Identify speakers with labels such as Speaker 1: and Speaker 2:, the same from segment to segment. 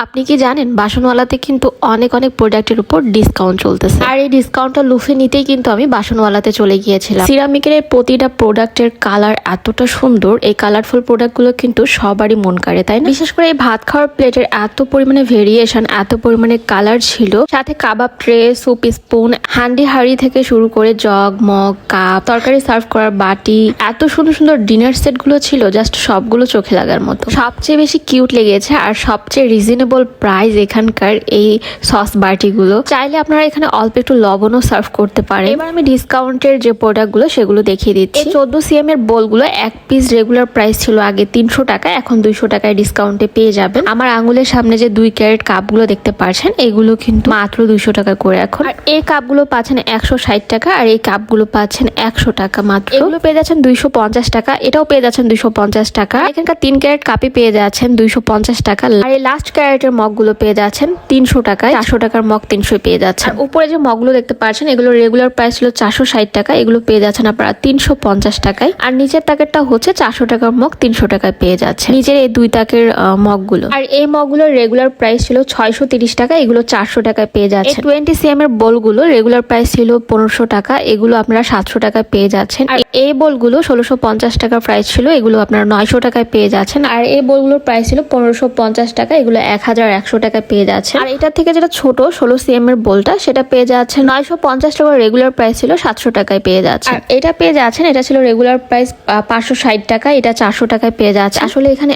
Speaker 1: আপনি কি জানেন বাসনওয়ালাতে কিন্তু অনেক প্রোডাক্টের উপর ডিসকাউন্ট চলতেছে, আর এই ডিসকাউন্টটা লুফে নিতেই কিন্তু আমি বাসনওয়ালাতে চলে গিয়েছিলাম। সিরামিকের এই প্রতিটা প্রোডাক্টের কালার এতটা সুন্দর, এই কালারফুল প্রোডাক্টগুলো কিন্তু সবারই মন কাড়ে, তাই না? বিশেষ করে এই ভাত খাওয়ার প্লেটের এত পরিমাণে ভেরিয়েশন, এত পরিমাণে কালার ছিল, সাথে কাবাব ট্রে, সুপ স্পুন, হ্যান্ডি হাঁড়ি থেকে শুরু করে জগ, মগ, কাপ, তরকারি সার্ভ করার বাটি, এত সুন্দর সুন্দর ডিনার সেট গুলো ছিল, জাস্ট সবগুলো চোখে লাগার মতো। সবচেয়ে বেশি কিউট লেগেছে আর সবচেয়ে রিজনেবল প্রাইস এখানকার এই সস বাটিগুলো। চাইলে আপনারা এখানে অল্প একটু লবণও সার্ভ করতে পারেন। এবার আমি ডিসকাউন্টের যে প্রোডাক্টগুলো সেগুলো দেখিয়ে দিচ্ছি। 14 cm এর বোলগুলো এক পিস রেগুলার প্রাইস ছিল আগে 300 টাকা, এখন 200 টাকায় ডিসকাউন্টে পেয়ে যাবেন। আমার আঙুলের সামনে যে 2 ক্যারেট কাপগুলো দেখতে পাচ্ছেন, এগুলো কিন্তু মাত্র 200 টাকা করে এখন। আর এই কাপগুলো পাচ্ছেন 160 টাকা, আর এই কাপগুলো পাচ্ছেন 100 টাকা মাত্র। এগুলো পেয়ে যাচ্ছেন 250 টাকা, এটাও পেয়ে যাচ্ছেন 250 টাকা। এখানকার 3 ক্যারেট কাপই পেয়ে যাচ্ছেন 250 টাকা। আর এই লাস্ট ক্যারেটের মগগুলো পেয়ে যাচ্ছেন 300 টাকায়, 400 টাকার মগ 300 পেয়ে যাচ্ছেন। আর উপরে যে মগগুলো দেখতে পাচ্ছেন, এগুলো রেগুলার প্রাইস ছিল 460 টাকা, এগুলো পেয়ে যাচ্ছেন আপনারা 350 টাকায়। আর নিচের তাকেরটা হচ্ছে 400 টাকার মগ 300 টাকায় পেয়ে যাচ্ছে, নিচের এই 2 তাকের মগগুলো। আর এই মগগুলোর রেগুলার প্রাইস ছিল 630 টাকা, এগুলো 400 টাকায় পেয়ে যাচ্ছে। 20 cm এর বোলগুলো রেগুলার প্রাইস ছিল 1500 টাকা, এগুলো আপনারা 700 টাকায় পেয়ে যাচ্ছেন। আর এই বোলগুলো 1650 টাকা প্রাইস ছিল, এগুলো আপনারা 900 টাকায় পেয়ে যাচ্ছেন। আর এই বোলগুলোর প্রাইস ছিল 1550 টাকা, এগুলো 1100 টাকায় পেয়ে যাচ্ছে। আর এটা থেকে যেটা ছোট 16 cm এর বোলটা, সেটা পেয়ে যাচ্ছে 950 টাকা, রেগুলার প্রাইস ছিল 700 টাকায় পেয়ে যাচ্ছে। আর এটা পেয়ে যাচ্ছেন, এটা ছিল রেগুলার প্রাইস 560 টাকা, এটা 400 টাকায় পেয়ে যাচ্ছে। আসলে এখানে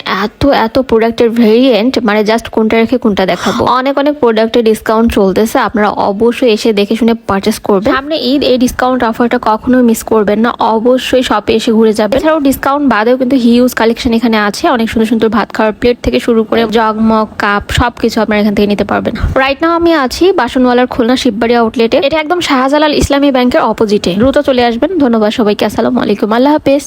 Speaker 1: এত প্রোডাক্টের ভেরিয়েন্ট, মানে জাস্ট কোনটা রেখে কোনটা দেখাবো। অনেক প্রোডাক্টের ডিসকাউন্ট চলতেছে, আপনারা অবশ্যই এসে দেখে শুনে পারচেস করবেন। সামনে ঈদ, এই ডিসকাউন্ট অফারটা কখনোই মিস করবেন না, অবশ্যই শপে এসে ঘুরে যাবেন। এছাড়াও ডিসকাউন্ট বাদেও কিন্তু হিউজ কালেকশন এখানে আছে, অনেক সুন্দর সুন্দর ভাত খাওয়ার প্লেট থেকে শুরু করে জগ, মগ, কাপ, সবকিছু আপনারা এখান থেকে নিতে পারবেন। রাইট নাও আমি আছি বাসনওয়ালার খুলনা শিববাড়ি আউটলেটে, এটা একদম শাহজালাল ইসলামী ব্যাংকের অপোজিটে। দ্রুত চলে আসবেন। ধন্যবাদ সবাইকে, আসসালামু আলাইকুম, আল্লাহ হাফেজ।